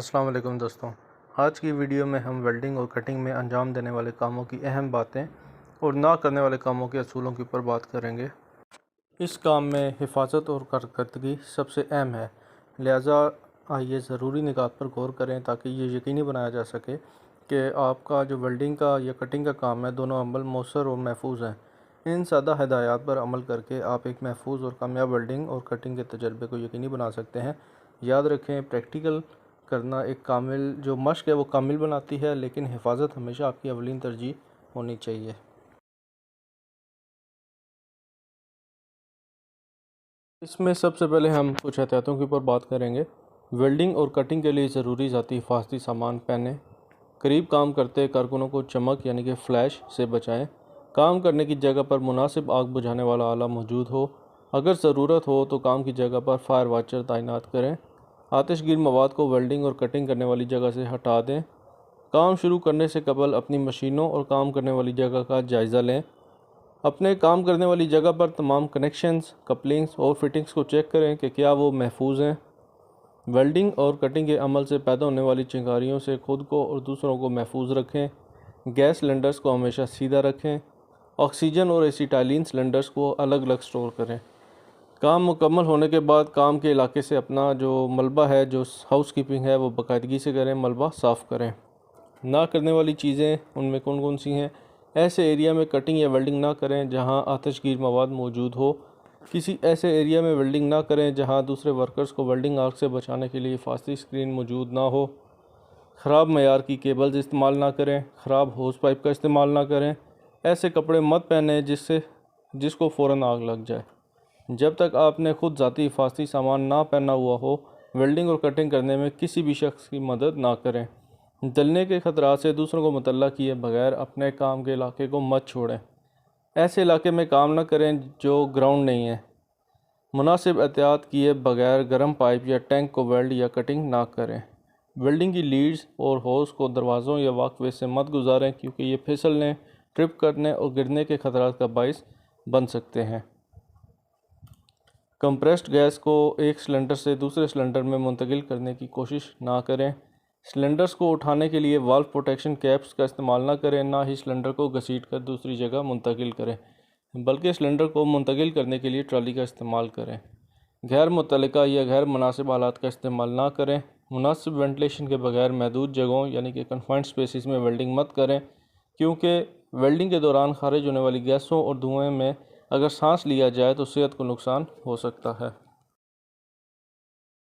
अस्सलाम वालेकुम दोस्तों। आज की वीडियो में हम वेल्डिंग और कटिंग में अंजाम देने वाले कामों की अहम बातें और ना करने वाले कामों के असूलों के ऊपर बात करेंगे। इस काम में हिफाजत और कारकर्दगी सबसे अहम है, लिहाजा आइए ज़रूरी निकात पर गौर करें ताकि ये यकीनी बनाया जा सके कि आपका जो वेल्डिंग का या कटिंग का काम है दोनों अमल मौसर और महफूज हैं। इन सादा हिदायत पर अमल करके आप एक महफूज और कामयाब वेल्डिंग और कटिंग के तजर्बे को यकीनी बना सकते हैं। याद रखें, प्रैक्टिकल करना एक कामिल जो मश्क है वो कामिल बनाती है, लेकिन हिफाजत हमेशा आपकी अवलीन तरजीह होनी चाहिए। इसमें सबसे पहले हम कुछ एहतियातों के ऊपर बात करेंगे। वेल्डिंग और कटिंग के लिए ज़रूरी ज़ाती हिफाजती सामान पहनें। करीब काम करते कारकुनों को चमक यानी कि फ्लैश से बचाएं। काम करने की जगह पर मुनासिब आग बुझाने वाला आला मौजूद हो। अगर ज़रूरत हो तो काम की जगह पर फायर वाचर तैनात करें। आतिशगीर मवाद को वेल्डिंग और कटिंग करने वाली जगह से हटा दें। काम शुरू करने से कबल अपनी मशीनों और काम करने वाली जगह का जायज़ा लें। अपने काम करने वाली जगह पर तमाम कनेक्शंस, कपलिंग्स और फिटिंग्स को चेक करें कि क्या वो महफूज हैं। वेल्डिंग और कटिंग के अमल से पैदा होने वाली चिंगारियों से खुद को और दूसरों को महफूज रखें। गैस सिलेंडर्स को हमेशा सीधा रखें। ऑक्सीजन और एसिटाइलिन सिलेंडर्स को अलग अलग स्टोर करें। काम मुकम्मल होने के बाद काम के इलाके से अपना जो मलबा है, जो हाउस कीपिंग है, वो बाकायदगी से करें। मलबा साफ़ करें। ना करने वाली चीज़ें उनमें कौन कौन सी हैं? ऐसे एरिया में कटिंग या वेल्डिंग ना करें जहां आतिशगीर मवाद मौजूद हो। किसी ऐसे एरिया में वेल्डिंग ना करें जहां दूसरे वर्कर्स को वेल्डिंग आग से बचाने के लिए हिफाजती स्क्रीन मौजूद ना हो। ख़राब मयार की केबल्स इस्तेमाल ना करें। ख़राब होस पाइप का इस्तेमाल ना करें। ऐसे कपड़े मत पहने जिसको फ़ौरन आग लग जाए। जब तक आपने खुद ज़ाती हिफाजती सामान ना पहना हुआ हो, वेल्डिंग और कटिंग करने में किसी भी शख्स की मदद ना करें। जलने के ख़तरात से दूसरों को मुतल्ला किए बगैर अपने काम के इलाके को मत छोड़ें। ऐसे इलाके में काम न करें जो ग्राउंड नहीं है। मुनासिब एहतियात किए बगैर गर्म पाइप या टैंक को वेल्ड या कटिंग ना करें। वेल्डिंग की लीड्स और होस को दरवाज़ों या वॉकवे से मत गुजारें, क्योंकि ये फिसलने, ट्रिप करने और गिरने के ख़तरात का बाइस बन सकते हैं। कंप्रेस्ड गैस को एक सिलेंडर से दूसरे सिलेंडर में मुंतकिल करने की कोशिश ना करें। सिलेंडर्स को उठाने के लिए वाल्व प्रोटेक्शन कैप्स का इस्तेमाल ना करें। ना ही सिलेंडर को घसीट कर दूसरी जगह मुंतकिल करें, बल्कि सिलेंडर को मुंतकिल करने के लिए ट्रॉली का इस्तेमाल करें। गैर मुतल्लिका या गैर मुनासिब आलात का इस्तेमाल ना करें। मुनासिब वेंटिलेशन के बगैर महदूद जगहों यानी कि कन्फाइंड स्पेसिस में वेल्डिंग मत करें, क्योंकि वेल्डिंग के दौरान खारिज होने वाली गैसों और धुएँ में अगर सांस लिया जाए तो सेहत को नुकसान हो सकता है।